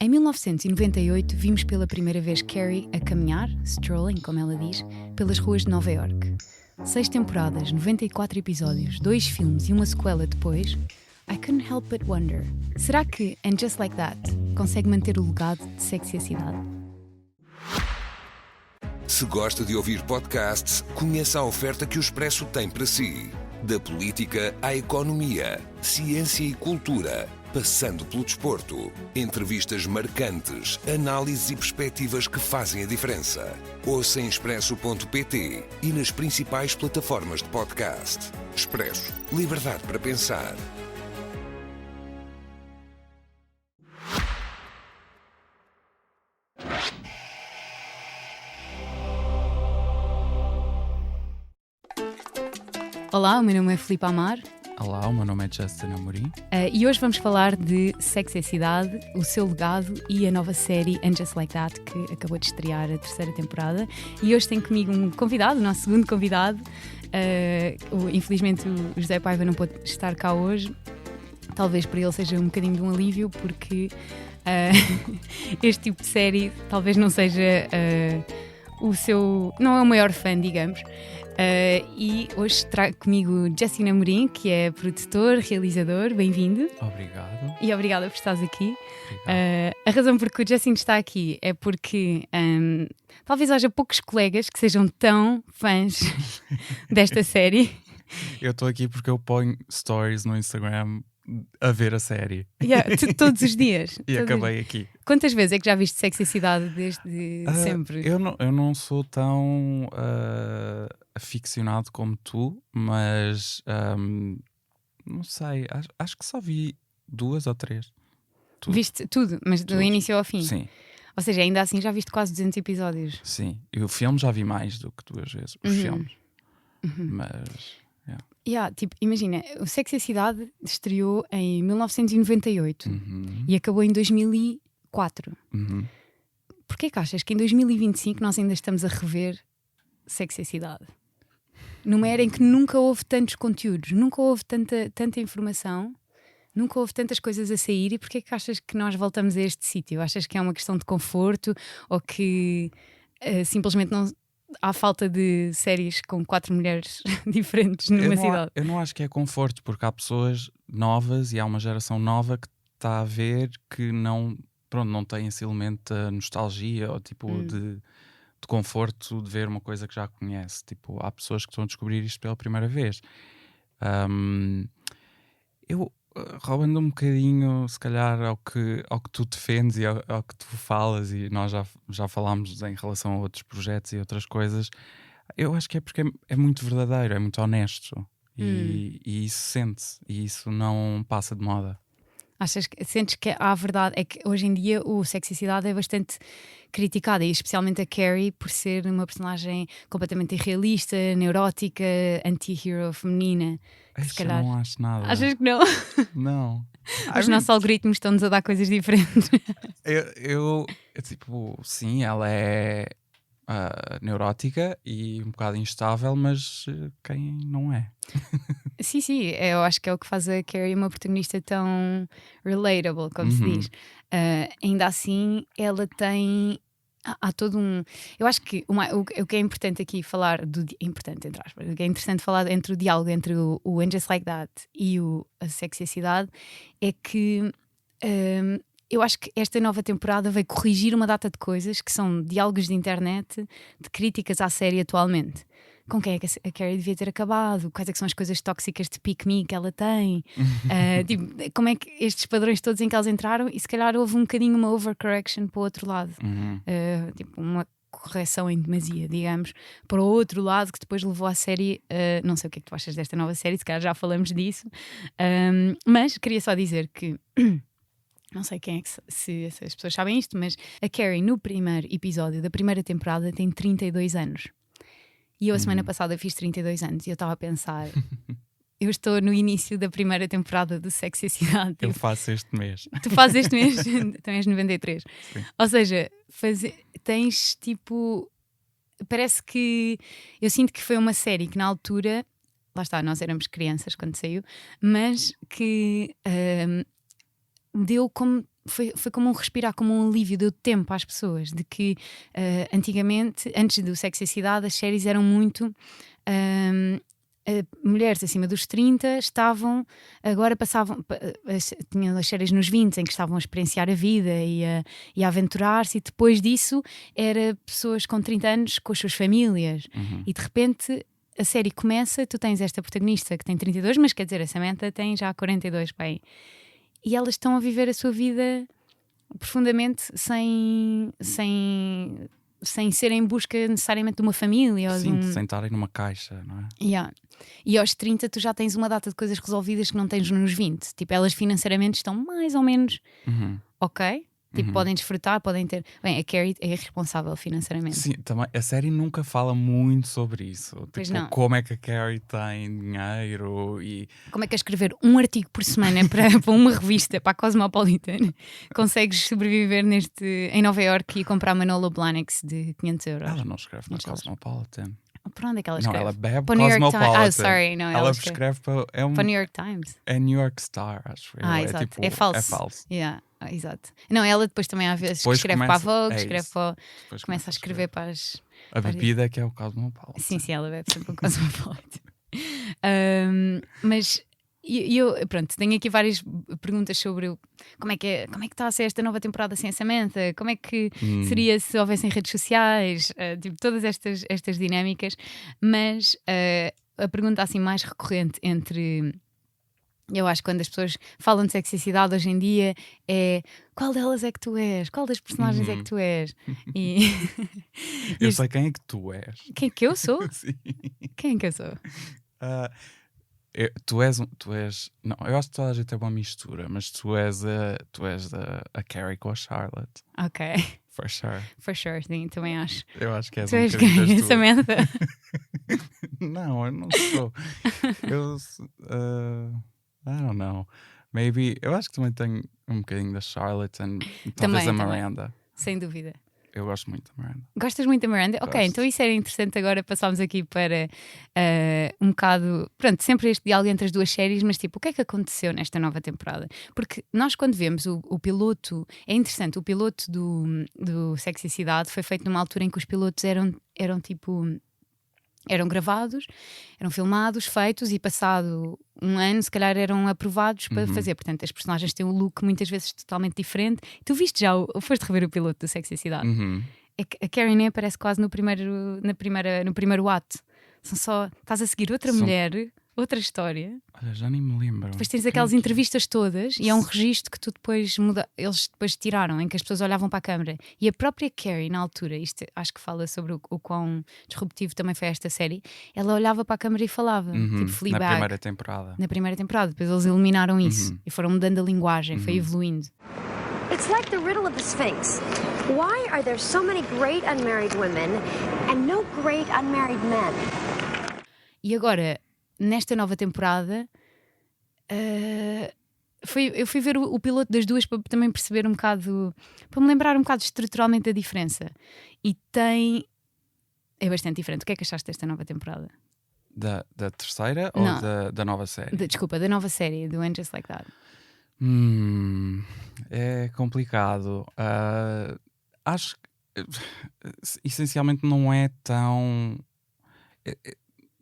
Em 1998, vimos pela primeira vez Carrie a caminhar, strolling, como ela diz, pelas ruas de Nova York. 6 temporadas, 94 episódios, 2 filmes e uma sequela depois, I couldn't help but wonder, será que And Just Like That consegue manter o legado de Sexy a Cidade? Se gosta de ouvir podcasts, conheça a oferta que o Expresso tem para si. Da política à economia, ciência e cultura, passando pelo desporto. Entrevistas marcantes, análises e perspectivas que fazem a diferença. Ouça em expresso.pt e nas principais plataformas de podcast. Expresso. Liberdade para pensar. Olá, o meu nome é Filipe Amar. Olá, o meu nome é Justin Amorim. E hoje vamos falar de Sexy a Cidade, o seu legado e a nova série And Just Like That, que acabou de estrear a 3ª temporada. E hoje tenho comigo um convidado, o nosso segundo convidado. Infelizmente o José Paiva não pôde estar cá hoje. Talvez para ele seja um bocadinho de um alívio, porque este tipo de série talvez não seja o seu... não é o maior fã, digamos. E hoje trago comigo Justin Amorim, que é produtor, realizador. Bem-vindo. Obrigado. E obrigada por estares aqui. A razão por que o Justin está aqui é porque talvez haja poucos colegas que sejam tão fãs desta série. Eu estou aqui porque eu ponho stories no Instagram a ver a série. Todos os dias. E acabei aqui. Quantas vezes é que já viste Sexy a Cidade desde sempre? Eu não sou tão aficionado como tu, mas não sei, acho que só vi 2 ou 3. Tudo. Viste tudo, mas do início ao fim? Sim. Ou seja, ainda assim já viste quase 200 episódios? Sim, e o filme já vi mais do que 2 vezes, os filmes. Mas... tipo, imagina, o Sexy a Cidade estreou em 1998 e acabou em 2004. Porquê que achas que em 2025 nós ainda estamos a rever Sexy a Cidade? Numa era em que nunca houve tantos conteúdos, nunca houve tanta informação, nunca houve tantas coisas a sair, e porquê que achas que nós voltamos a este sítio? Achas que é uma questão de conforto ou que simplesmente não... há falta de séries com 4 mulheres diferentes numa cidade? Eu não acho que é conforto, porque há pessoas novas e há uma geração nova que está a ver que não tem esse elemento de nostalgia ou tipo de conforto de ver uma coisa que já conhece. Tipo, há pessoas que estão a descobrir isto pela primeira vez. Eu, roubando um bocadinho, se calhar, ao que tu defendes e ao que tu falas, e nós já falámos em relação a outros projetos e outras coisas, eu acho que é porque é muito verdadeiro, é muito honesto. E isso sente-se, e isso não passa de moda. Sentes que a verdade é que hoje em dia o Sexy a Cidade é bastante criticada, e especialmente a Carrie, por ser uma personagem completamente irrealista, neurótica, anti-hero feminina. Se calhar... não acho nada. Achas que não? Não. Os nossos algoritmos estão-nos a dar coisas diferentes. Eu tipo, sim, ela é neurótica e um bocado instável, mas quem não é? Sim, eu acho que é o que faz a Carrie uma protagonista tão relatable, como se diz. Ainda assim, ela tem... Há todo um... Eu acho que o que é importante aqui falar importante, entre aspas, o que é interessante falar entre o diálogo entre o And Just Like That e a Sexy a Cidade é que eu acho que esta nova temporada veio corrigir uma data de coisas que são diálogos de internet, de críticas à série atualmente. Com quem é que a Carrie devia ter acabado? Quais é que são as coisas tóxicas de pick-me que ela tem? Tipo, como é que estes padrões todos em que elas entraram, e se calhar houve um bocadinho uma overcorrection para o outro lado. Tipo, uma correção em demasia, digamos, para o outro lado, que depois levou à série... não sei o que é que tu achas desta nova série, se calhar já falamos disso. Mas queria só dizer que... Não sei quem é que se as pessoas sabem isto, mas a Carrie no primeiro episódio da primeira temporada tem 32 anos. E eu a semana passada fiz 32 anos e eu estava a pensar, eu estou no início da primeira temporada do Sexy a Cidade. Eu faço este mês. Tu fazes este mês? Então és 93. Sim. Ou seja, tens tipo... Parece que... Eu sinto que foi uma série que na altura... Lá está, nós éramos crianças quando saiu, mas que... deu como foi como um respirar, como um alívio, deu tempo às pessoas, de que antigamente, antes do Sexo e a Cidade, as séries eram muito mulheres acima dos 30 estavam, agora passavam, tinham as séries nos 20 em que estavam a experienciar a vida e a aventurar-se, e depois disso era pessoas com 30 anos com as suas famílias, e de repente a série começa, tu tens esta protagonista que tem 32, mas quer dizer, a Samantha tem já 42, bem, e elas estão a viver a sua vida profundamente sem ser em busca necessariamente de uma família. Sim, ou sem estarem numa caixa, não é? Yeah. E aos 30 tu já tens uma data de coisas resolvidas que não tens nos 20. Tipo, elas financeiramente estão mais ou menos ok. Tipo, podem desfrutar, podem ter... Bem, a Carrie é irresponsável financeiramente. Sim, também, a série nunca fala muito sobre isso. Pois Tipo, não. como é que a Carrie tem dinheiro e... Como é que é escrever um artigo por semana para uma revista, para a Cosmopolitan, consegues sobreviver em Nova Iorque e comprar uma Manolo Blahniks de 500 euros? Ela não escreve para Cosmopolitan. Para onde é que ela Não, escreve? ela bebe Para o New York Times. Cosmopolitan. Sorry, não, Ela escreve escreve para... para o New York Times. É New York Star, acho eu. Exato. Tipo, É falso. É falso. Yeah. Exato. Não, ela depois também às vezes Depois escreve começa- para a Vogue, é escreve isso. para... Depois começa a escrever para as... A bebida é que é o Cosmopolitan. Sim, ela bebe sempre um Cosmopolitan. Mas pronto, tenho aqui várias perguntas sobre como é que está a ser esta nova temporada sem a Samantha, como é que seria se houvessem redes sociais, tipo, todas estas dinâmicas, mas a pergunta assim mais recorrente eu acho que quando as pessoas falam de sexicidade hoje em dia é qual delas é que tu és? Qual das personagens é que tu és? E Eu sei quem é que tu és. quem é que eu sou? Sim. Quem é que eu sou? Tu és. Não, eu acho que toda a gente é uma mistura, mas tu és a Carrie com a Charlotte. Ok, For sure. for sure, sim, também acho. Eu acho que és Tu um és bocadinho quem? das duas. Samantha? Não, eu não sou. I don't know. Maybe. Eu acho que também tenho um bocadinho da Charlotte e talvez a Também. Miranda. Sem dúvida. Eu gosto muito da Miranda. Gostas muito da Miranda? Ok, Gosto. então isso era interessante. Agora passámos aqui para um bocado. Pronto, sempre este diálogo entre as duas séries, mas tipo, o que é que aconteceu nesta nova temporada? Porque nós, quando vemos o piloto, é interessante, o piloto do Sexy Cidade foi feito numa altura em que os pilotos eram tipo. Eram gravados, eram filmados, feitos e passado um ano, se calhar eram aprovados para fazer. Portanto, as personagens têm um look muitas vezes totalmente diferente. Tu viste já, foste rever o piloto do Sexy Cidade? É que a Carrie nem aparece quase no primeiro ato. São só, estás a seguir outra mulher, outra história. Olha, já nem me lembro. Depois tens aquelas entrevistas todas e é um registro que tu depois eles depois tiraram, em que as pessoas olhavam para a câmara. E a própria Carrie, na altura, isto acho que fala sobre o quão disruptivo também foi esta série, ela olhava para a câmara e falava, tipo Fleabag. Na primeira temporada. Na primeira temporada, depois eles eliminaram isso e foram mudando a linguagem, foi evoluindo. It's like the riddle of the Sphinx. Why are there so many great unmarried women and no great unmarried men? E agora, nesta nova temporada, eu fui ver o piloto das duas para também perceber um bocado, para me lembrar um bocado estruturalmente da diferença. E é bastante diferente. O que é que achaste desta nova temporada? Da terceira Não. ou da nova série? Desculpa, da nova série, do And Just Like That. É complicado. Acho que essencialmente não é tão.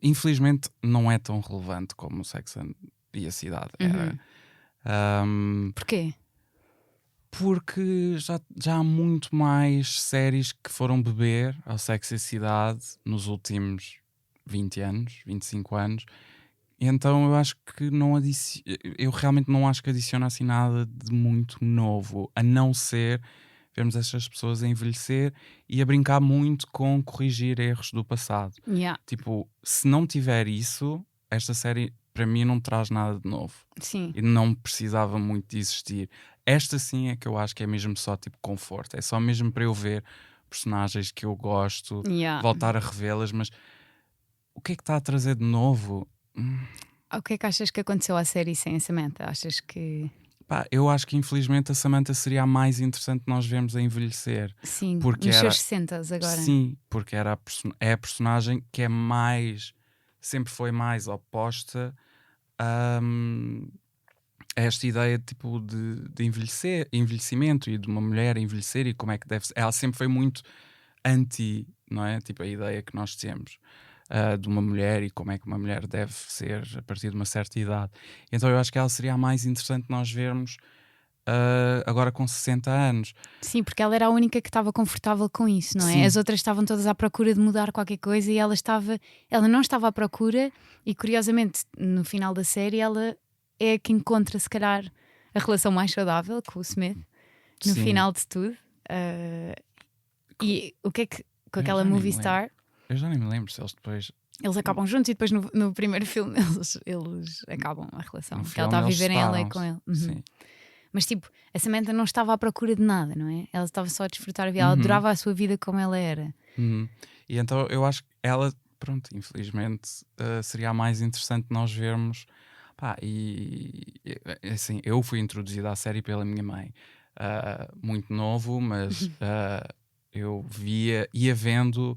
Infelizmente não é tão relevante como o Sex e a Cidade era. Porquê? Porque já há muito mais séries que foram beber ao Sex e a Cidade nos últimos 20 anos, 25 anos. Então eu acho que eu realmente não acho que adiciona assim nada de muito novo, a não ser vermos estas pessoas a envelhecer e a brincar muito com corrigir erros do passado. Yeah. Tipo, se não tiver isso, esta série para mim não traz nada de novo. Sim. E não precisava muito de existir. Esta sim é que eu acho que é mesmo só tipo conforto. É só mesmo para eu ver personagens que eu gosto, voltar a revê-las, mas o que é que está a trazer de novo? O que é que achas que aconteceu à série sem a Samantha? Achas que... Eu acho que infelizmente a Samantha seria a mais interessante nós vermos a envelhecer. Sim, porque nos seus 60 agora. Sim, porque é a personagem que sempre foi mais oposta a esta ideia tipo de envelhecimento e de uma mulher envelhecer e como é que deve ser. Ela sempre foi muito anti, não é? Tipo a ideia que nós temos de uma mulher e como é que uma mulher deve ser a partir de uma certa idade. Então eu acho que ela seria a mais interessante nós vermos agora com 60 anos. Sim, porque ela era a única que estava confortável com isso, não é? Sim. As outras estavam todas à procura de mudar qualquer coisa e ela não estava à procura, e curiosamente no final da série ela é a que encontra se calhar a relação mais saudável com o Smith no Sim. final de tudo. E o que é que com Eu aquela já nem me movie lembro. star Eu já nem me lembro se eles depois. eles acabam juntos e depois no primeiro filme eles acabam a relação, No porque ela filme está a eles viver em LA com separam-se. ele. Sim. Mas tipo, a Samantha não estava à procura de nada, não é? Ela estava só a desfrutar a vida, ela Uhum. adorava a sua vida como ela era. E então eu acho que ela, pronto, infelizmente seria a mais interessante nós vermos. Pá, assim, eu fui introduzido à série pela minha mãe, muito novo, mas eu ia vendo,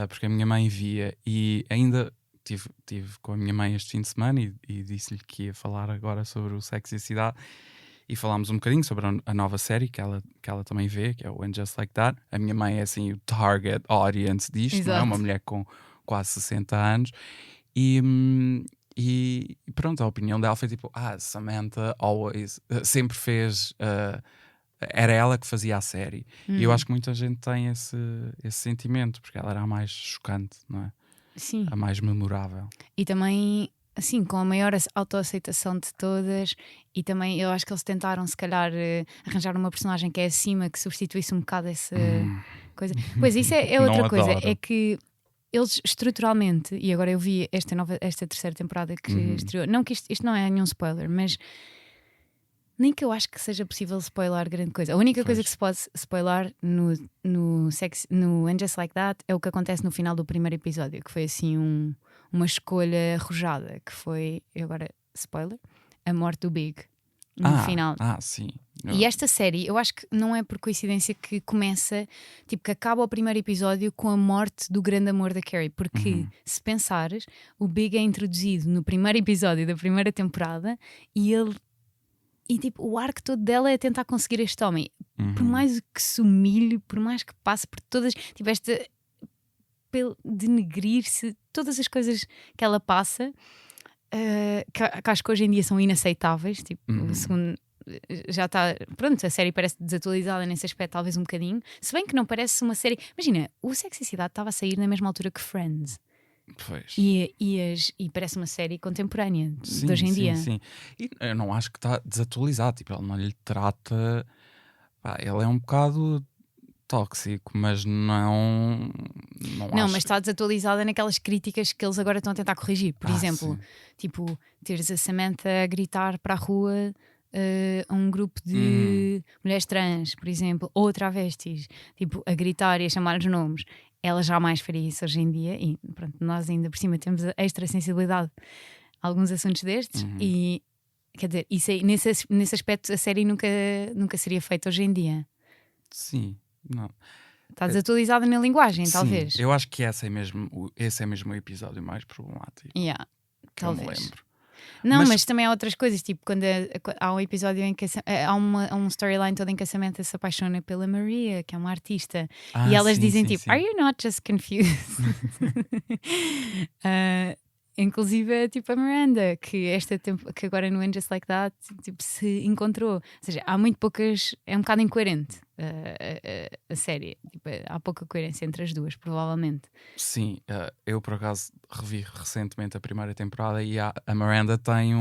porque a minha mãe via, e ainda tive com a minha mãe este fim de semana e disse-lhe que ia falar agora sobre o Sexo e a Cidade. E falámos um bocadinho sobre a nova série que ela também vê, que é o And Just Like That. A minha mãe é assim o target audience disto, não é? Exato. Uma mulher com quase 60 anos. E pronto, a opinião dela foi tipo: Samantha always, sempre fez. Era ela que fazia a série. E eu acho que muita gente tem esse sentimento, porque ela era a mais chocante, não é? Sim. A mais memorável. E também, assim, com a maior autoaceitação de todas, e também eu acho que eles tentaram, se calhar, arranjar uma personagem que é acima, que substituísse um bocado essa coisa. Pois, isso é outra Não coisa, adoro. é que eles estruturalmente, e agora eu vi esta terceira temporada que estreou, não que isto não é nenhum spoiler, mas nem que eu acho que seja possível spoiler grande coisa. A única coisa que se pode spoiler no And Just Like That é o que acontece no final do primeiro episódio, que foi assim uma escolha arrojada, que foi, e agora spoiler, a morte do Big no final. Sim. E esta série, eu acho que não é por coincidência que começa, tipo, que acaba o primeiro episódio com a morte do grande amor da Carrie, porque se pensares, o Big é introduzido no primeiro episódio da primeira temporada e tipo, o arco todo dela é tentar conseguir este homem. Por mais que se humilhe, por mais que passe por todas, tipo, esta denegrir-se, todas as coisas que ela passa, que acho que hoje em dia são inaceitáveis. Tipo, o segundo já está, pronto, a série parece desatualizada nesse aspecto, talvez um bocadinho, se bem que não parece uma série. Imagina, o Sexo e a Cidade estava a sair na mesma altura que Friends. Pois. E parece uma série contemporânea de hoje em dia. Sim. E eu não acho que está desatualizado. Tipo, ele não lhe trata. Ele é um bocado tóxico, mas não Mas está desatualizada naquelas críticas que eles agora estão a tentar corrigir. Por exemplo, sim. tipo, teres a Samantha a gritar para a rua a um grupo de mulheres trans, por exemplo, ou travestis, tipo, a gritar e a chamar os nomes. Ela jamais faria isso hoje em dia, e pronto, nós ainda por cima temos a extra sensibilidade a alguns assuntos destes, e quer dizer, isso aí, nesse aspecto a série nunca seria feita hoje em dia. Sim, não. Está desatualizada na linguagem, Sim, talvez. eu acho que esse é mesmo o episódio mais problemático que eu me Talvez. lembro. Não, mas também há outras coisas, tipo quando há um episódio em que há um storyline todo em que a Samantha se apaixona pela Maria, que é uma artista, e elas dizem tipo, sim. Are you not just confused? Inclusive tipo a Miranda, que agora no And Just Like That tipo, se encontrou. Ou seja, há muito poucas, é um bocado incoerente a série, tipo, há pouca coerência entre as duas, provavelmente. Sim, eu por acaso revi recentemente a primeira temporada e a Miranda tem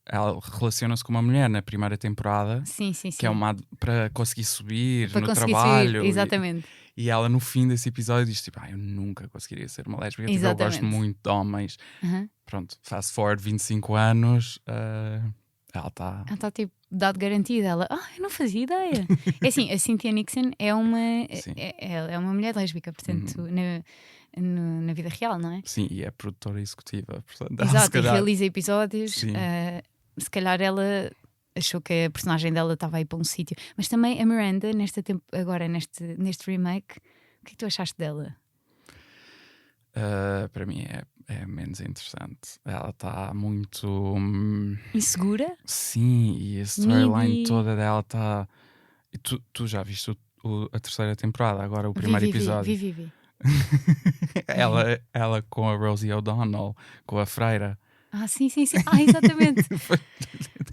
ela relaciona-se com uma mulher na primeira temporada. Sim. Que é para conseguir subir Para no conseguir trabalho. subir, exatamente. E ela no fim desse episódio diz tipo, eu nunca conseguiria ser uma lésbica, tipo, eu gosto muito de homens. Pronto, fast forward 25 anos, ela está tipo dado garantida. Ela, eu não fazia ideia. É assim, a Cynthia Nixon é uma mulher lésbica, portanto, na vida real, não é? Sim, e é produtora executiva, portanto, exato, e realiza episódios. Sim. Se calhar ela achou que a personagem dela estava aí para um sítio. Mas também a Miranda, agora neste remake, o que é que tu achaste dela? Para mim é menos interessante. Ela está muito Insegura? sim, e a storyline Needy. toda dela está. Tu já viste a terceira temporada, agora o primeiro episódio. Vi. ela com a Rosie O'Donnell, com a freira. Sim. Exatamente.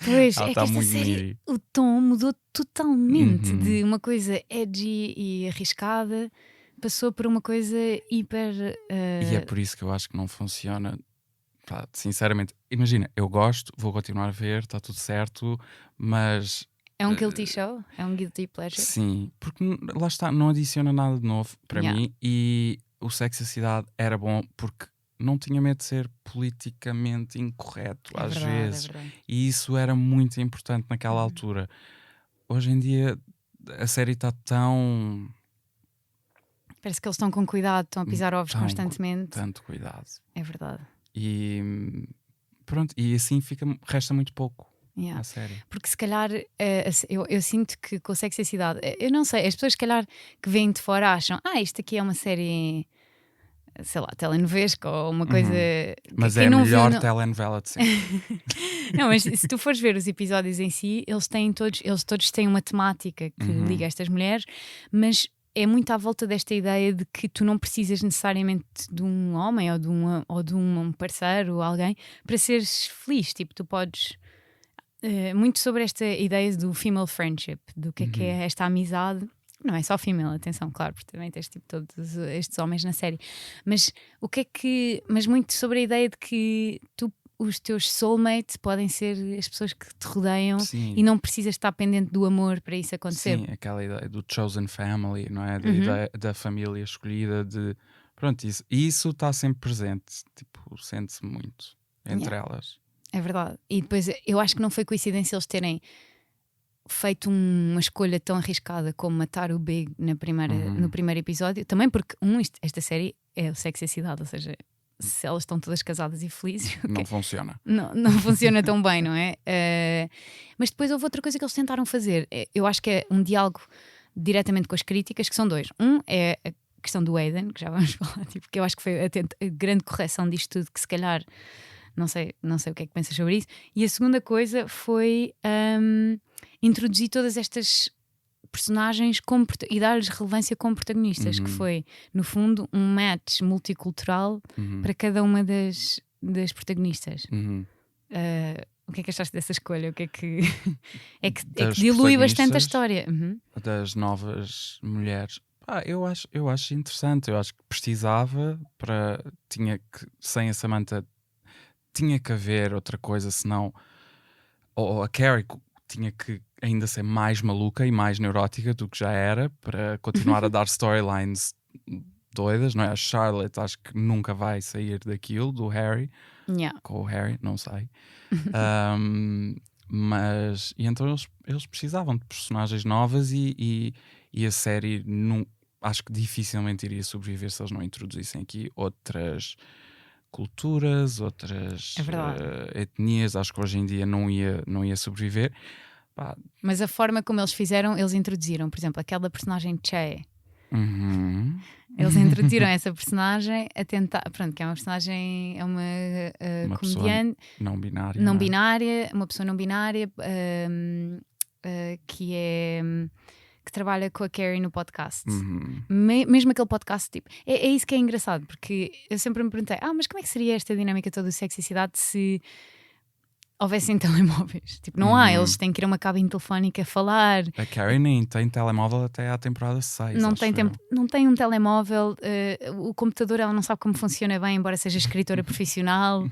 Pois, Ela é que tá esta muito série, needy. o tom mudou totalmente Uhum. de uma coisa edgy e arriscada, passou por uma coisa hiper. E é por isso que eu acho que não funciona. Pá, sinceramente, imagina, eu gosto, vou continuar a ver, está tudo certo, mas É um guilty show? É um guilty pleasure? sim, porque lá está, não adiciona nada de novo para Yeah. mim. E o Sexo e a Cidade era bom porque não tinha medo de ser politicamente incorreto É às verdade, vezes, é verdade. e isso era muito importante naquela altura. Hoje em dia a série está tão Parece que eles estão com cuidado, estão a pisar ovos tão constantemente. tanto cuidado. É verdade. E pronto, e assim resta muito pouco Yeah. à série. Porque se calhar eu sinto que com o Sexo e a Cidade, eu não sei, as pessoas se calhar que vêm de fora acham, isto aqui é uma série, sei lá, telenovelesca ou uma coisa. Mas quem é a não viu, melhor não... telenovela de sempre. Não, mas se tu fores ver os episódios em si, eles todos têm uma temática que liga estas mulheres, mas é muito à volta desta ideia de que tu não precisas necessariamente de um homem ou de um parceiro ou alguém para seres feliz. Tipo, tu podes. Muito sobre esta ideia do female friendship, do que é esta amizade. Não é só female, atenção, claro, porque também tens tipo todos estes homens na série. Mas mas muito sobre a ideia de que os teus soulmates podem ser as pessoas que te rodeiam. Sim. E não precisas estar pendente do amor para isso acontecer. Sim, aquela ideia do chosen family, não é? Da ideia da família escolhida, de pronto, isso está sempre presente, tipo, sente-se muito entre elas. É verdade. E depois eu acho que não foi coincidência eles terem feito uma escolha tão arriscada como matar o Big no primeiro episódio. Também porque esta série é o Sexo e a Cidade, ou seja, se elas estão todas casadas e felizes, Não funciona. não funciona tão bem, não é? Mas depois houve outra coisa que eles tentaram fazer. Eu acho que é um diálogo diretamente com as críticas, que são dois. Um é a questão do Aiden, que já vamos falar, tipo, que eu acho que foi a grande correção disto tudo, que se calhar não sei o que é que pensas sobre isso. E a segunda coisa foi introduzir todas estas personagens e dar-lhes relevância como protagonistas, que foi, no fundo, um match multicultural para cada uma das protagonistas. O que é que achaste dessa escolha? O que é que é que dilui bastante a história das novas mulheres? Eu acho interessante. Eu acho que precisava sem a Samantha tinha que haver outra coisa, senão ou a Carrie tinha que ainda ser mais maluca e mais neurótica do que já era para continuar a dar storylines doidas, não é? A Charlotte acho que nunca vai sair daquilo do Harry. Com o Harry, não sei. Mas e então eles precisavam de personagens novas e a série acho que dificilmente iria sobreviver se eles não introduzissem aqui outras culturas, outras etnias. Acho que hoje em dia não ia sobreviver. Mas a forma como eles fizeram, eles introduziram, por exemplo, aquela personagem Che. Eles introduziram essa personagem a tentar, pronto, que é uma personagem, é uma comediante não binária, uma pessoa não binária que trabalha com a Carrie no podcast. Mesmo aquele podcast, tipo, é isso que é engraçado, porque eu sempre me perguntei, mas como é que seria esta dinâmica toda do Sexo e Cidade se houvessem telemóveis? Tipo, não há, eles têm que ir a uma cabine telefónica falar. A Carrie nem tem telemóvel até à temporada 6. Não tem um telemóvel, o computador ela não sabe como funciona bem, embora seja escritora profissional.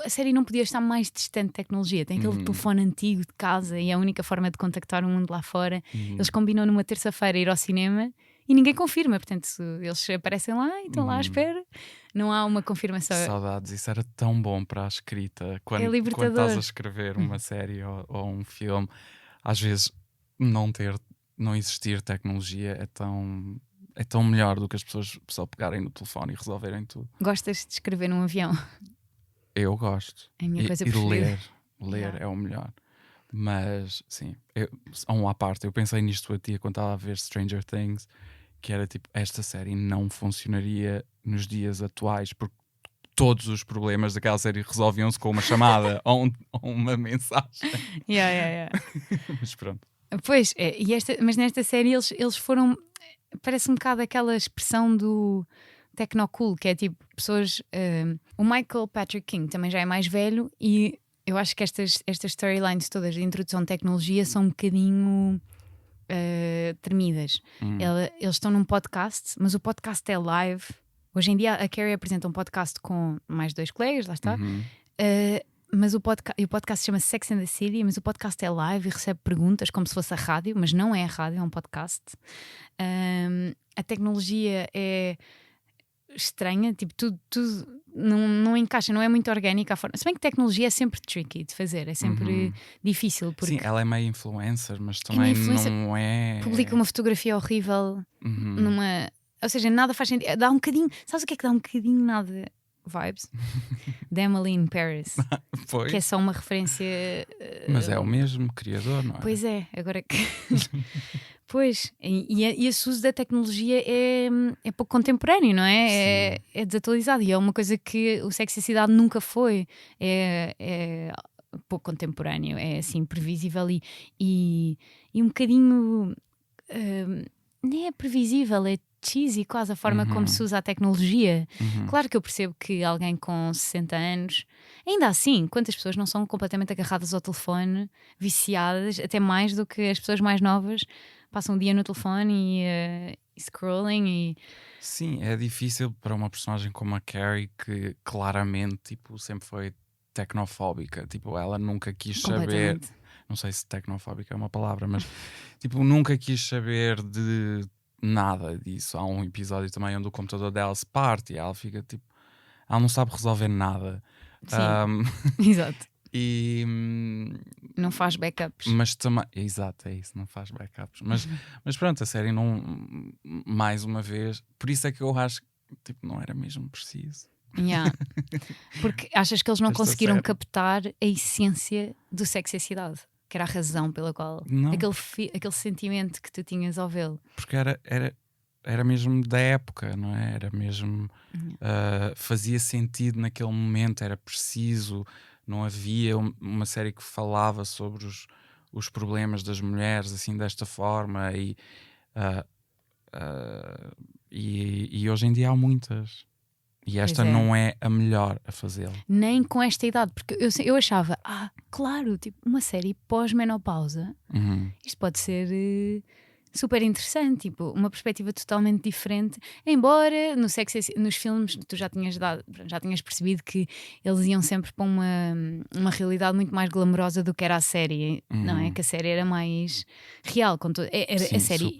A série não podia estar mais distante de tecnologia. Tem aquele telefone antigo de casa e é a única forma de contactar o mundo lá fora. Eles combinam numa terça-feira ir ao cinema e ninguém confirma, portanto eles aparecem lá e estão lá à espera. Não há uma confirmação. Saudades, isso era tão bom para a escrita. Quando estás a escrever uma série ou um filme, às vezes não existir tecnologia é tão melhor do que as pessoas só pegarem no telefone e resolverem tudo. Gostas de escrever num avião? Eu gosto. É a minha coisa e preferida. ler é o melhor. Mas sim, à parte, eu pensei nisto a ti quando estava a ver Stranger Things que era tipo, esta série não funcionaria nos dias atuais, porque todos os problemas daquela série resolviam-se com uma chamada ou uma mensagem. Yeah. Mas pronto. Pois, mas nesta série eles foram. Parece um bocado aquela expressão do Tecnocool, que é tipo pessoas. O Michael Patrick King também já é mais velho e eu acho que estas storylines todas de introdução de tecnologia são um bocadinho tremidas. Eles estão num podcast, mas o podcast é live. Hoje em dia a Carrie apresenta um podcast com mais 2 colegas, lá está. Mas o podcast chama Sex and the City, mas o podcast é live e recebe perguntas como se fosse a rádio, mas não é a rádio, é um podcast. A tecnologia é estranha, tipo, tudo não encaixa, não é muito orgânica a forma. Se bem que tecnologia é sempre tricky de fazer, é sempre difícil. Porque sim, ela é meio influencer, mas também não é. Publica uma fotografia horrível numa. Ou seja, nada faz sentido. Dá um bocadinho. Sabes o que é que dá um bocadinho nada? Vibes de Emily in Paris. Pois. Que é só uma referência. Mas é o mesmo criador, não é? Pois é, agora que. Pois, e esse uso da tecnologia é pouco contemporâneo, não é? É desatualizado e é uma coisa que o Sexy Cidade nunca foi. É pouco contemporâneo, é assim previsível e um bocadinho. Nem é previsível, é cheesy quase a forma como se usa a tecnologia. Claro que eu percebo que alguém com 60 anos, ainda assim, quantas pessoas não são completamente agarradas ao telefone, viciadas, até mais do que as pessoas mais novas, passam o dia no telefone e scrolling Sim, é difícil para uma personagem como a Carrie, que claramente tipo, sempre foi tecnofóbica, tipo, ela nunca quis saber, não sei se tecnofóbica é uma palavra, mas tipo, nunca quis saber de nada disso. Há um episódio também onde o computador dela se parte e ela fica tipo, ela não sabe resolver nada. Sim, exato. E não faz backups. Mas também, exato, é isso, não faz backups. Mas pronto, a série não, mais uma vez, por isso é que eu acho que tipo, não era mesmo preciso. Yeah. Porque achas que eles não Esta conseguiram série. captar a essência do Sexy e a Cidade? Que era a razão pela qual Não. aquele sentimento que tu tinhas ao vê-lo. Porque era mesmo da época, não é? Era mesmo fazia sentido naquele momento, era preciso, não havia uma série que falava sobre os problemas das mulheres assim desta forma e hoje em dia há muitas. E esta não é a melhor a fazê-lo. Nem com esta idade, porque eu achava, claro, tipo, uma série pós-menopausa, isto pode ser super interessante, tipo, uma perspectiva totalmente diferente. Embora nos filmes tu já tinhas percebido que eles iam sempre para uma realidade muito mais glamourosa do que era a série, não é? Que a série era mais real. Sim, a série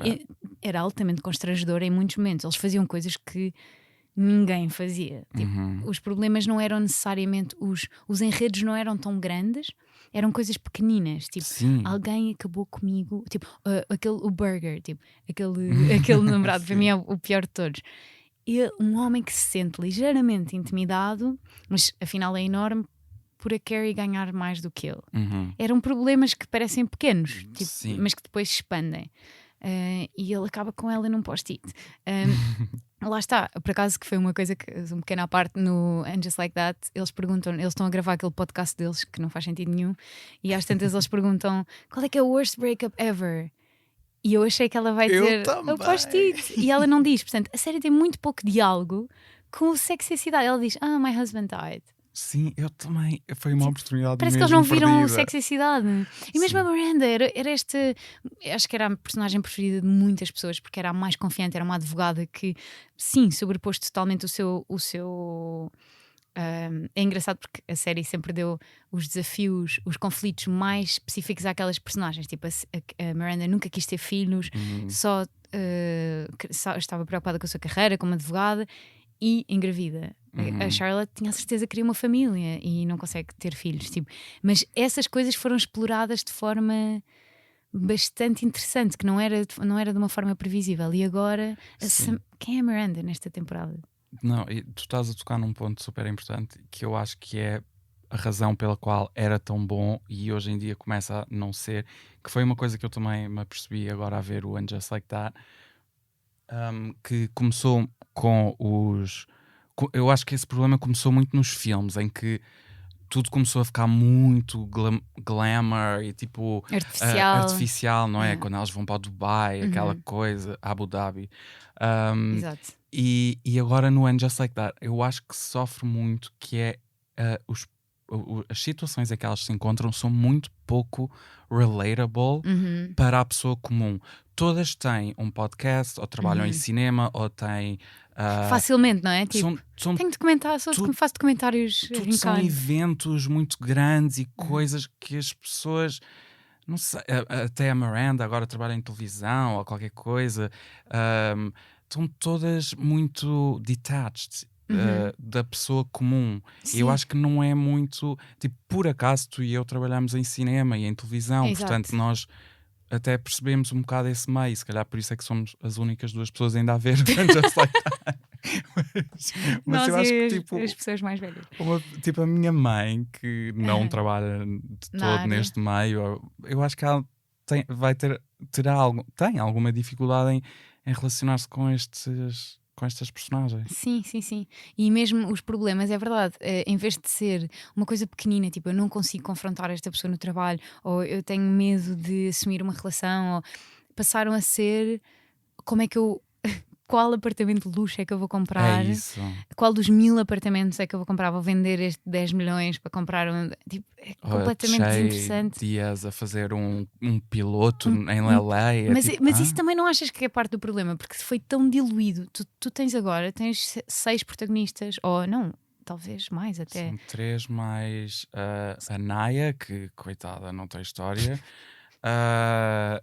era altamente constrangedora em muitos momentos. Eles faziam coisas que ninguém fazia. Tipo, os problemas não eram necessariamente os enredos não eram tão grandes, eram coisas pequeninas, tipo, alguém acabou comigo, tipo, o Burger, tipo, aquele namorado para mim é o pior de todos. E um homem que se sente ligeiramente intimidado, mas afinal é enorme por a Carrie ganhar mais do que ele. Eram problemas que parecem pequenos, tipo, mas que depois se expandem. E ele acaba com ela num post-it. Lá está, por acaso que foi uma coisa que, um pequeno à parte no And Just Like That, eles estão a gravar aquele podcast deles que não faz sentido nenhum, e às tantas eles perguntam qual é que é o worst breakup ever? E eu achei que ela vai dizer o post-it, e ela não diz. Portanto, a série tem muito pouco diálogo com o sexy e a cidade. Ela diz, my husband died. Sim, eu também. Foi uma oportunidade. Parece que eles não viram Sexy e a Cidade. E mesmo a Miranda era este. Acho que era a personagem preferida de muitas pessoas, porque era a mais confiante, era uma advogada que, sim, sobrepôs totalmente o seu. É engraçado porque a série sempre deu os desafios, os conflitos mais específicos àquelas personagens. Tipo, a Miranda nunca quis ter filhos, só estava preocupada com a sua carreira como advogada e engravida. A Charlotte tinha a certeza que queria uma família e não consegue ter filhos, tipo. Mas essas coisas foram exploradas de forma bastante interessante, que não era de uma forma previsível. E agora, quem é a Miranda nesta temporada? Não, e tu estás a tocar num ponto super importante que eu acho que é a razão pela qual era tão bom e hoje em dia começa a não ser, que foi uma coisa que eu também me apercebi agora a ver o And Just Like That. que começou com os... Eu acho que esse problema começou muito nos filmes, em que tudo começou a ficar muito glamour e tipo artificial, não é? Quando elas vão para o Dubai, aquela coisa, Abu Dhabi. Exato. E agora no And Just Like That, eu acho que sofre muito, que é as situações em que elas se encontram são muito pouco relatable para a pessoa comum. Todas têm um podcast, ou trabalham em cinema, ou têm... facilmente, não é? Tipo, tenho de comentar, faço documentários. Tudo são eventos muito grandes e coisas que as pessoas... Não sei, até a Miranda agora trabalha em televisão ou qualquer coisa. Estão todas muito detached da pessoa comum. E eu acho que não é muito... Tipo, por acaso tu e eu trabalhamos em cinema e em televisão. Exato. Portanto, nós até percebemos um bocado esse meio. Se calhar por isso é que somos as únicas duas pessoas ainda a ver Just Like That. Mas nós eu acho que e tipo, as pessoas mais velhas. Tipo a minha mãe, que não trabalha de todo neste meio, eu acho que ela tem alguma dificuldade em relacionar-se com estas personagens. Sim. E mesmo os problemas, é verdade, em vez de ser uma coisa pequenina, tipo, eu não consigo confrontar esta pessoa no trabalho, ou eu tenho medo de assumir uma relação, ou passaram a ser qual apartamento de luxo é que eu vou comprar? É isso. Qual dos 1000 apartamentos é que eu vou comprar? Vou vender este 10 milhões para comprar um... Tipo, é completamente desinteressante. Dias a fazer um piloto em LA. Mas isso também não achas que é parte do problema? Porque foi tão diluído. Tu tens 6 protagonistas, ou não, talvez mais até. São 3 mais a Naya, que coitada, não tem história. A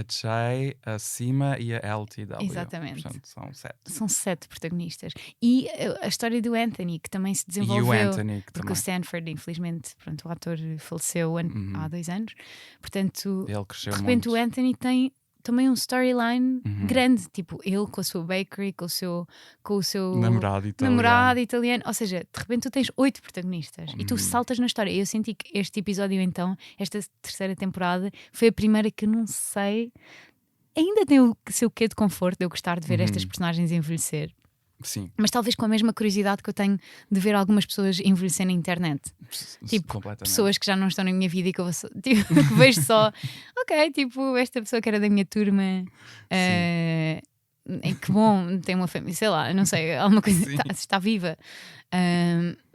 Che, a Sima e a LTW. Exatamente. Portanto, são 7. São 7 protagonistas. E a história do Anthony, que também se desenvolveu. E o Anthony, que porque também. o Stanford, infelizmente, pronto, o ator faleceu há 2 anos. Portanto, ele cresceu de repente muito. O Anthony tem também um storyline grande, tipo ele com a sua bakery, com o seu namorado italiano, ou seja, de repente tu tens 8 protagonistas e tu saltas na história. Eu senti que este episódio, então, esta terceira temporada, foi a primeira que eu não sei, ainda tem o seu quê de conforto de eu gostar de ver estas personagens envelhecer. Sim. Mas talvez com a mesma curiosidade que eu tenho de ver algumas pessoas envelhecer na internet. Tipo, pessoas que já não estão na minha vida e que eu que vejo só, ok, tipo, esta pessoa que era da minha turma, que bom, tem uma família, sei lá, não sei, alguma coisa está viva.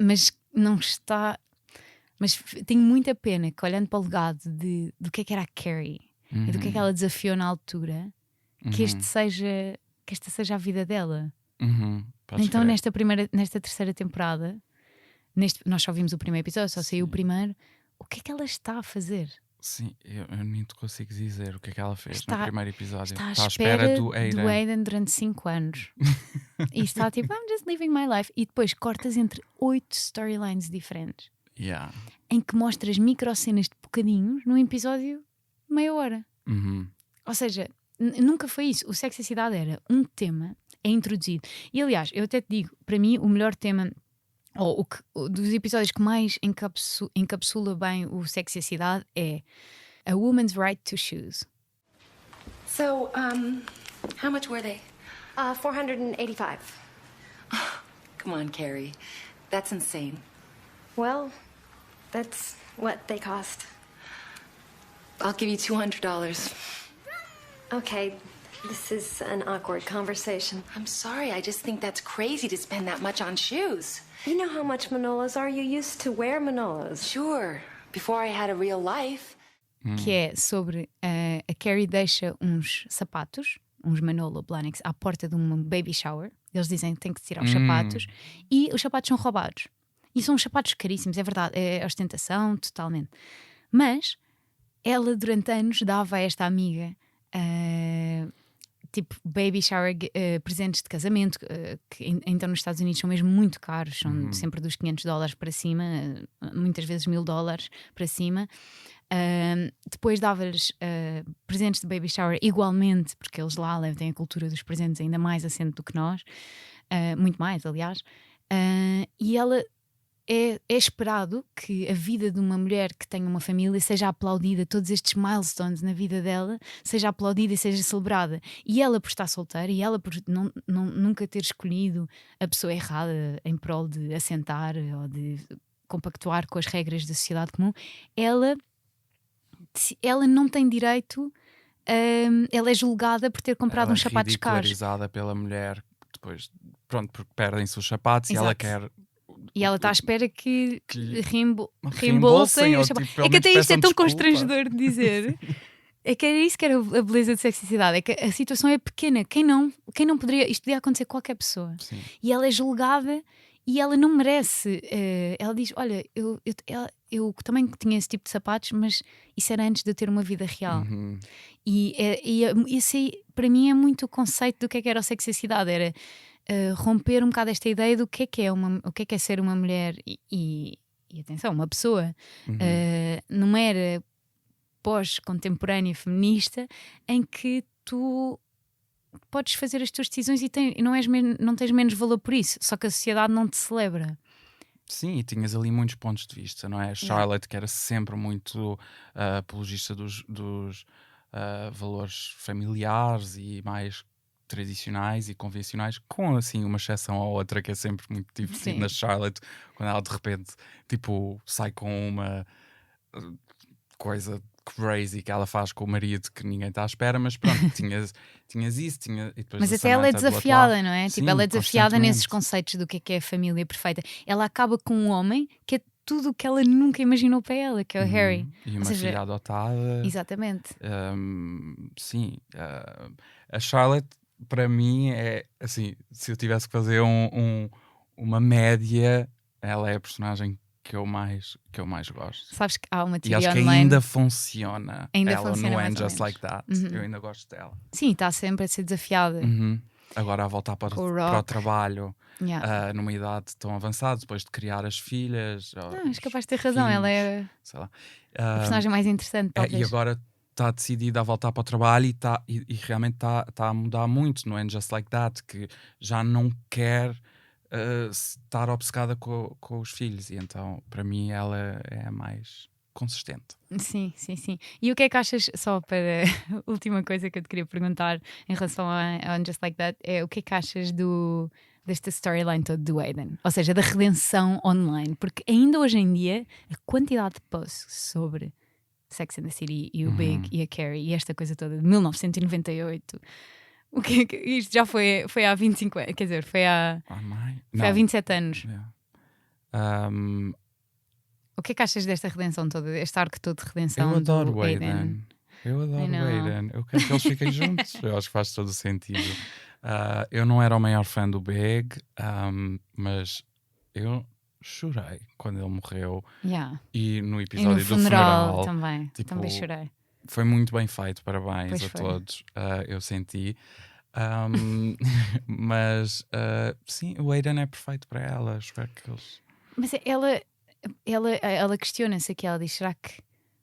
Mas não está. Mas tenho muita pena que, olhando para o legado do que é que era a Carrie e do que é que ela desafiou na altura, que esta seja a vida dela. Então nesta terceira temporada, nós só vimos o primeiro episódio, só saiu o primeiro. O que é que ela está a fazer? Sim, eu nem te consigo dizer o que é que ela fez no primeiro episódio. Está à espera do Aiden durante 5 anos. E está tipo, I'm just living my life. E depois cortas entre 8 storylines diferentes, em que mostras microcenas de bocadinhos num episódio de meia hora. Ou seja, nunca foi isso. O Sexo e a Cidade era um tema, é introduzido. E aliás, eu até te digo, para mim o melhor tema, ou dos episódios que mais encapsula bem o Sexo e a Cidade, é A Woman's Right to Choose. So, how much were they? $485. Come on, Carrie. That's insane. Well, that's what they cost. I'll give you $200. Okay, this is an awkward conversation. I'm sorry, I just think that's crazy to spend that much on shoes. You know how much Manolos are? You used to wear Manolos. Sure, before I had a real life. Que é sobre a Carrie deixa uns sapatos, uns Manolo Blahniks, à porta de um baby shower. Eles dizem que tem que tirar os sapatos e os sapatos são roubados. E são uns sapatos caríssimos, é verdade, é ostentação totalmente. Mas ela durante anos dava a esta amiga tipo baby shower, presentes de casamento, que então nos Estados Unidos são mesmo muito caros, são sempre dos $500 para cima, muitas vezes $1000 para cima. Depois dava-lhes presentes de baby shower igualmente, porque eles lá têm a cultura dos presentes ainda mais assente do que nós, muito mais aliás. E ela é esperado que a vida de uma mulher que tenha uma família seja aplaudida, todos estes milestones na vida dela seja aplaudida e seja celebrada. E ela por estar solteira e ela por nunca ter escolhido a pessoa errada em prol de assentar ou de compactuar com as regras da sociedade comum, ela não tem direito, ela é julgada por ter comprado uns sapatos caros. Ridicularizada pela mulher, depois, pronto, porque perdem-se os sapatos. Exato. E ela quer... E ela está à espera que reembolsem, reembolsem ou os sapatos. tipo, É que até isto é tão desculpa. constrangedor de dizer. É que era isso que era a beleza de sexicidade. É que a situação é pequena. Quem não poderia... Isto podia acontecer a qualquer pessoa. Sim. E ela é julgada e ela não merece. Ela diz, olha, eu também tinha esse tipo de sapatos, mas isso era antes de eu ter uma vida real. Uhum. E isso aí, para mim, é muito o conceito do que era a sexicidade. Era romper um bocado esta ideia do que é ser uma mulher e atenção, uma pessoa. Uhum. Numa era pós-contemporânea feminista em que tu podes fazer as tuas decisões e não tens menos valor por isso, só que a sociedade não te celebra. Sim, e tinhas ali muitos pontos de vista, não é? Charlotte, que era sempre muito apologista dos valores familiares e mais tradicionais e convencionais, com assim uma exceção ou outra que é sempre muito divertido. Sim. Na Charlotte, quando ela de repente tipo sai com uma coisa crazy que ela faz com o marido que ninguém está à espera, mas pronto, tinhas isso, e depois Mas a até ela é Samantha do outro desafiada, lado. não é? Sim, Tipo, ela é desafiada nesses constantemente. conceitos do que é a família perfeita. Ela acaba com um homem que é tudo o que ela nunca imaginou para ela, que é o Harry. E Ou uma seja, filha adotada. exatamente. Sim, a Charlotte para mim é assim, se eu tivesse que fazer uma média, ela é a personagem que eu mais gosto. Sabes que há uma E teoria acho que online. ainda funciona. Ainda ela funciona no mais And ou Just menos. Like That. Eu ainda gosto dela. Sim, está sempre a ser desafiada. Agora a voltar para Com o o Rock. trabalho, Yeah. numa idade tão avançada, depois de criar as filhas. Não, és capaz de ter razão, ela é sei lá. a personagem mais interessante, talvez. E agora está decidida a voltar para o trabalho e realmente está a mudar muito no And Just Like That, que já não quer estar obcecada com os filhos, e então para mim ela é a mais consistente. Sim. E o que é que achas, só para a última coisa que eu te queria perguntar em relação a Just Like That, é o que é que achas desta storyline toda do Aiden? Ou seja, da redenção online, porque ainda hoje em dia a quantidade de posts sobre Sex and the City e o Big e a Carrie e esta coisa toda de 1998. O que é que isto já foi há 25 anos, quer dizer, foi há 27 anos. Yeah. O que é que achas desta redenção toda, este arco todo de redenção Eu adoro do o Aiden? Eu adoro I o know. Aiden. Eu quero que eles fiquem juntos. Eu acho que faz todo o sentido. Eu não era o maior fã do Big, mas eu chorei quando ele morreu. Yeah. E no E episódio no do funeral funeral também, tipo, também chorei. foi muito bem feito, parabéns Pois a foi. todos. Eu senti. Mas sim, o Aiden é perfeito para ela. Espero que eles. Mas ela questiona-se aqui, ela diz, será que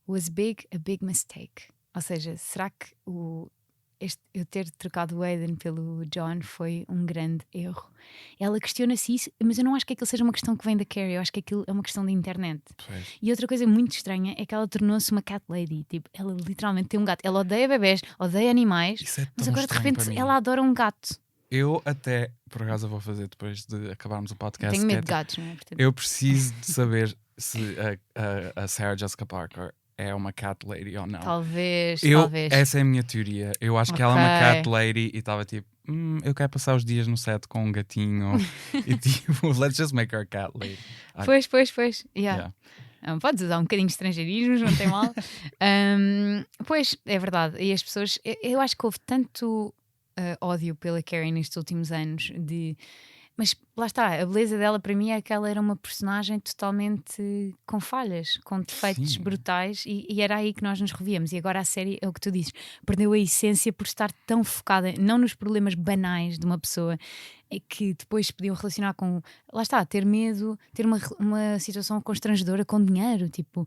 was big a big mistake? Ou seja, será que eu ter trocado o Aiden pelo John foi um grande erro? Ela questiona-se isso, mas eu não acho que aquilo seja uma questão que vem da Carrie, eu acho que aquilo é uma questão da internet. Pois. E outra coisa muito estranha é que ela tornou-se uma cat lady. Tipo, ela literalmente tem um gato. Ela odeia bebés, odeia animais, Isso é mas tão agora de estranho repente para mim. ela adora um gato. Eu até, por acaso, eu vou fazer depois de acabarmos o podcast. Tenho medo que é de gatos, não é? Portanto, Eu preciso de saber se a Sarah Jessica Parker é uma cat lady ou não. talvez. Essa é a minha teoria. Eu acho que ela é uma cat lady e estava tipo, eu quero passar os dias no set com um gatinho e tipo, let's just make her a cat lady. Pois. Yeah. Podes usar um bocadinho de estrangeirismos, não tem mal. Pois, é verdade. E as pessoas, eu acho que houve tanto ódio pela Carrie nestes últimos anos mas lá está, a beleza dela para mim é que ela era uma personagem totalmente com falhas, com defeitos Sim. brutais e era aí que nós nos revíamos. E agora a série, é o que tu dizes, perdeu a essência por estar tão focada não nos problemas banais de uma pessoa que depois se podiam relacionar com, lá está, ter medo, ter uma situação constrangedora com dinheiro, tipo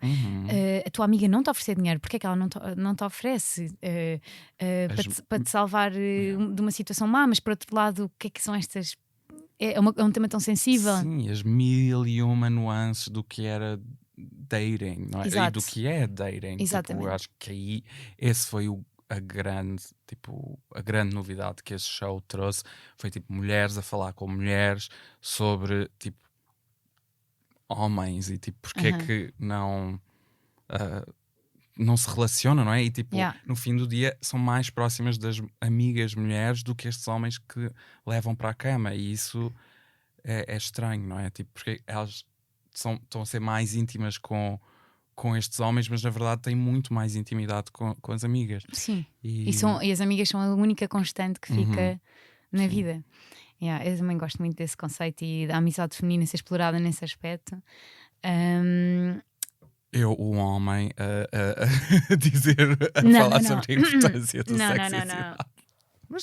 a tua amiga não te oferecer dinheiro, porque é que ela não te oferece para te salvar de uma situação má, mas por outro lado, o que é que são estas é um tema tão sensível. Sim, as mil e uma nuances do que era dating, não é? Exato. E do que é dating. Exatamente. Tipo, eu acho que aí esse foi a grande novidade que esse show trouxe. Foi tipo mulheres a falar com mulheres sobre tipo homens e tipo porque é que não se relacionam, não é? E tipo, no fim do dia são mais próximas das amigas mulheres do que estes homens que levam para a cama, e isso é estranho, não é? Tipo, porque elas estão a ser mais íntimas com estes homens, mas na verdade têm muito mais intimidade com as amigas. Sim. E as amigas são a única constante que fica na vida. Eu também gosto muito desse conceito e da amizade feminina ser explorada nesse aspecto. O homem a dizer, falar sobre a importância do sexo.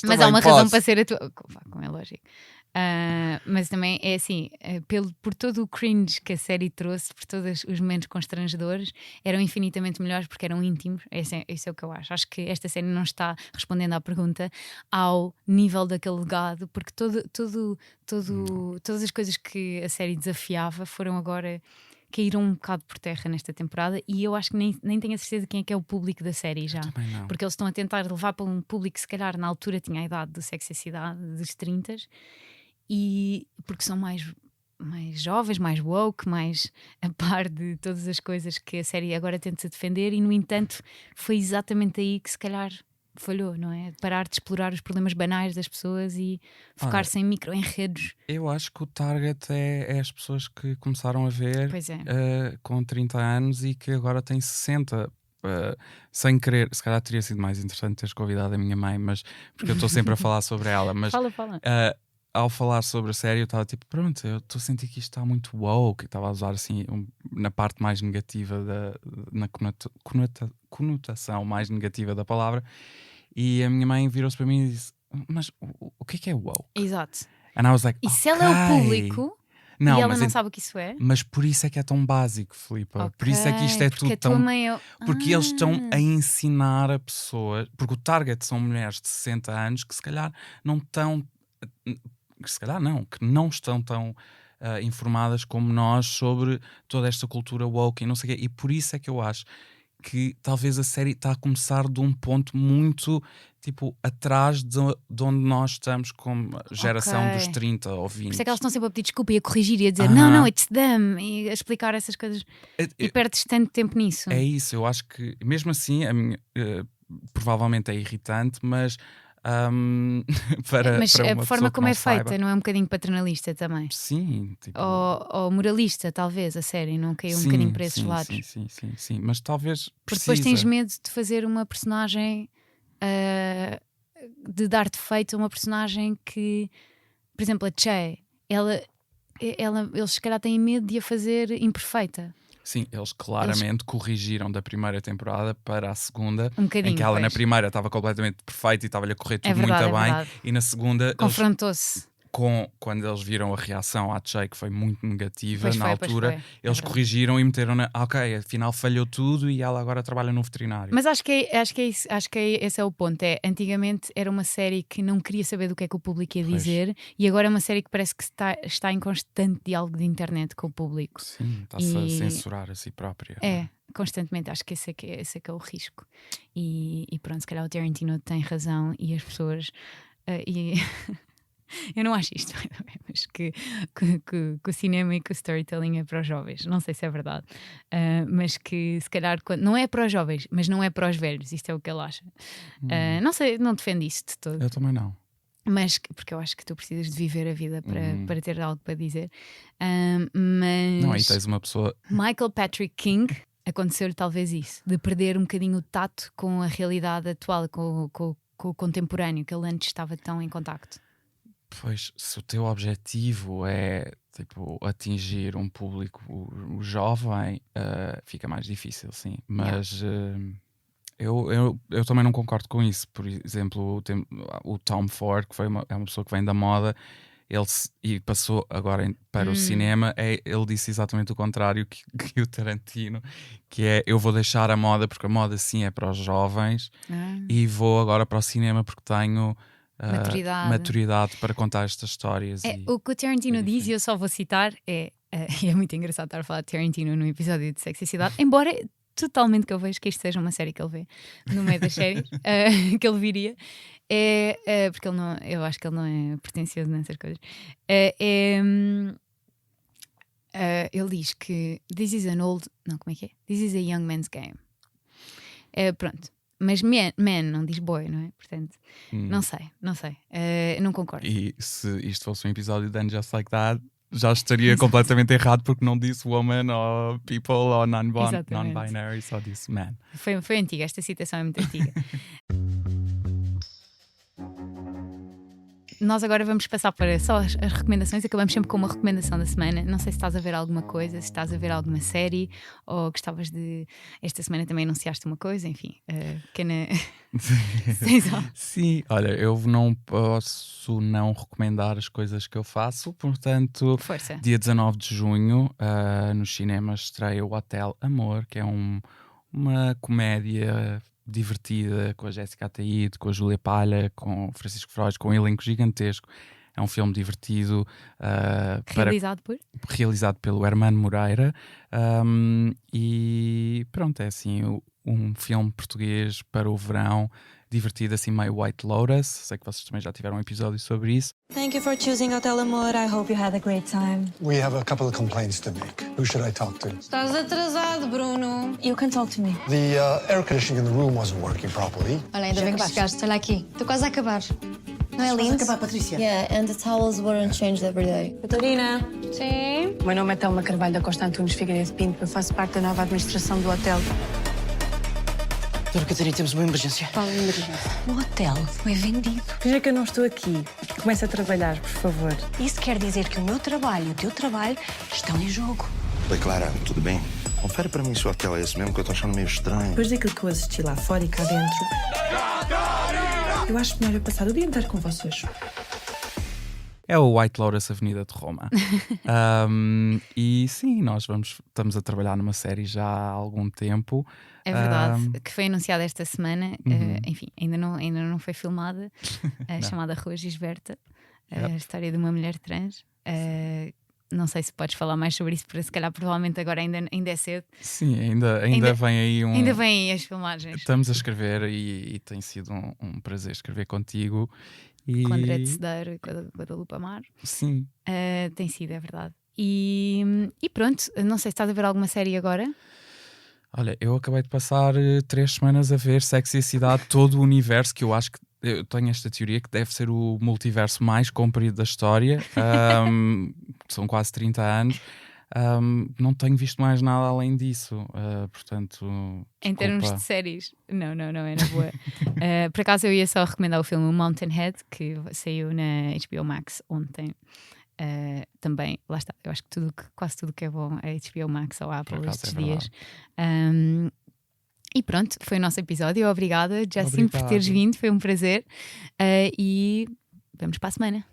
Mas há uma razão para ser a tua. Como é lógico. Mas também é assim, por todo o cringe que a série trouxe, por todos os momentos constrangedores, eram infinitamente melhores porque eram íntimos. Isso é o que eu acho. Acho que esta série não está respondendo à pergunta ao nível daquele legado, porque todas as coisas que a série desafiava foram agora. Caíram um bocado por terra nesta temporada, e eu acho que nem tenho a certeza de quem é que é o público da série já. Porque eles estão a tentar levar para um público que se calhar na altura tinha a idade do Sexo e Cidade, dos 30, e porque são mais jovens, mais woke, mais a par de todas as coisas que a série agora tenta defender, e no entanto foi exatamente aí que se calhar falhou, não é? Parar de explorar os problemas banais das pessoas e focar-se em micro-enredos. Eu acho que o target é as pessoas que começaram a ver com 30 anos e que agora têm 60. Sem querer, se calhar teria sido mais interessante teres convidado a minha mãe, mas porque eu estou sempre a falar sobre ela. Mas fala. ao falar sobre a série, eu estava tipo, pronto, eu estou a sentir que isto está muito woke, e estava a usar assim na parte mais negativa, na conotação mais negativa da palavra, e a minha mãe virou-se para mim e disse, mas o que é woke? Exato. And I was like, e se ela é o público e ela não sabe o que isso é? Mas por isso é que é tão básico, Filipa. Por isso é que isto é tudo tão... Porque eles estão a ensinar a pessoas, porque o target são mulheres de 60 anos que se calhar não estão... que não estão tão informadas como nós sobre toda esta cultura woke e não sei o quê. E por isso é que eu acho que talvez a série está a começar de um ponto muito tipo atrás de onde nós estamos como geração dos 30 ou 20. Por isso é que elas estão sempre a pedir desculpa e a corrigir e a dizer não, it's them, e a explicar essas coisas, e perdes tanto tempo nisso. É isso, eu acho que mesmo assim a minha, provavelmente é irritante, mas mas a forma como é feita não é um bocadinho paternalista também? Sim, tipo... ou moralista, talvez, a série não caiu um bocadinho para esses lados. Sim, mas talvez porque depois tens medo de fazer uma personagem de dar defeito a uma personagem que, por exemplo, a Che, eles se calhar têm medo de a fazer imperfeita. Sim, eles claramente corrigiram da primeira temporada para a segunda, em que ela na primeira estava completamente perfeita e estava-lhe a correr tudo muito bem, e na segunda confrontou-se. Quando eles viram a reação à Che, que foi muito negativa na altura, eles corrigiram e meteram ok, afinal falhou tudo e ela agora trabalha no veterinário. Mas acho que esse é o ponto. Antigamente era uma série que não queria saber do que é que o público ia dizer, e agora é uma série que parece que está em constante diálogo de internet com o público. Sim, está-se a censurar a si própria. Constantemente, acho que esse é que é o risco. E pronto, se calhar o Tarantino tem razão e as pessoas... Eu não acho isto, mas que o cinema e que o storytelling é para os jovens. Não sei se é verdade, mas que se calhar não é para os jovens, mas não é para os velhos. Isto é o que ele acha. Não sei, não defendo isso de todo. Eu também não. Mas porque eu acho que tu precisas de viver a vida para ter algo para dizer. Mas não, aí tens uma pessoa. Michael Patrick King, aconteceu-lhe talvez isso, de perder um bocadinho o tato com a realidade atual, com o contemporâneo, que ele antes estava tão em contacto. Pois, se o teu objetivo é tipo atingir um público jovem, fica mais difícil, sim. Mas eu também não concordo com isso. Por exemplo, o Tom Ford, que é uma pessoa que vem da moda, e passou agora para o cinema, ele disse exatamente o contrário que o Tarantino, que é: eu vou deixar a moda porque a moda sim é para os jovens, e vou agora para o cinema porque tenho maturidade para contar estas histórias. O que o Tarantino diz, e eu só vou citar, e é muito engraçado estar a falar de Tarantino num episódio de Sex e Cidade, embora totalmente que eu vejo que isto seja uma série que ele vê no meio das séries, que ele viria, porque ele não, eu acho que ele não é pretencioso nessas coisas. Ele diz que this is a young man's game. Pronto. Mas man não diz boy, não é? Portanto, não sei. Não concordo. E se isto fosse um episódio de And Just Like That, já estaria completamente errado, porque não disse woman ou people ou non-binary, só disse man. Foi antiga, esta citação é muito antiga. Nós agora vamos passar para só as recomendações. Acabamos sempre com uma recomendação da semana. Não sei se estás a ver alguma coisa, se estás a ver alguma série, ou gostavas de... Esta semana também anunciaste uma coisa, enfim. Pequena... Sim, olha, eu não posso não recomendar as coisas que eu faço. Portanto, Força. Dia 19 de junho, nos cinemas estreia o Hotel Amor, que é uma comédia divertida, com a Jéssica Ataíde, com a Júlia Palha, com o Francisco Freud, com um elenco gigantesco. É um filme divertido. Realizado pelo Hermano Moreira. E pronto, é assim, um filme português para o verão, divertido, assim meio White Lotus. Sei que vocês também já tiveram um episódio sobre isso. Thank you for choosing Hotel Amor. I hope you had a great time. We have a couple of complaints to make. Who should I talk to? Estás atrasado, Bruno. You can talk to me. The air conditioning in the room wasn't working properly. Olha, ainda bem que chegaste. Olha aqui. Estou quase a acabar. Não é lindo? Acabar, Patrícia. Yeah, and the towels weren't changed every day. Catarina. Sim. O meu nome é Telma Carvalho da Costa Antunes Figueiredo Pinto. Eu faço parte da nova administração do hotel. Doutora Catarina, temos uma emergência. Qual emergência? O hotel foi vendido. Finja que eu não estou aqui. Comece a trabalhar, por favor. Isso quer dizer que o meu trabalho e o teu trabalho estão em jogo. Oi, Clara, tudo bem? Confere para mim se o hotel é esse mesmo, que eu estou achando meio estranho. Depois daquilo que eu assisti lá fora e cá dentro, eu acho melhor eu passar o dia inteiro com vocês. É o White Lotus Avenida de Roma. E sim, nós estamos a trabalhar numa série já há algum tempo. É verdade, que foi anunciada esta semana. Enfim, ainda não foi filmada. Chamada Rua Gisberta. A história de uma mulher trans. Não sei se podes falar mais sobre isso, porque se calhar provavelmente agora ainda é cedo. Sim, ainda vem aí Ainda vêm aí as filmagens. Estamos a escrever e tem sido um prazer escrever contigo. Com André de Cedeiro e com a Guadalupe Amaro. Sim. Tem sido, é verdade. E pronto, não sei se estás a ver alguma série agora. Olha, eu acabei de passar 3 semanas a ver Sex e a Cidade, todo o universo, que eu acho que eu tenho esta teoria que deve ser o multiverso mais comprido da história. São quase 30 anos. Não tenho visto mais nada além disso, portanto, desculpa. Em termos de séries, não, é na boa. Por acaso eu ia só recomendar o filme Mountainhead, que saiu na HBO Max ontem. Também, lá está, eu acho que quase tudo que é bom é HBO Max ou Apple estes dias. E pronto, foi o nosso episódio. Obrigada, Justin, por teres vindo, foi um prazer. E vamos para a semana.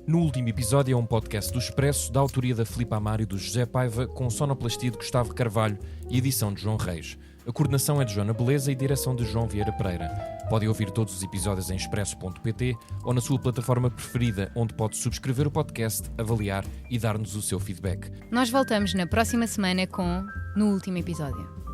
No Último Episódio é um podcast do Expresso, da autoria da Filipe Amaro e do José Paiva, com sonoplastia de Gustavo Carvalho e edição de João Reis. A coordenação é de Joana Beleza e direção de João Vieira Pereira. Podem ouvir todos os episódios em expresso.pt ou na sua plataforma preferida, onde pode subscrever o podcast, avaliar e dar-nos o seu feedback. Nós voltamos na próxima semana com No Último Episódio.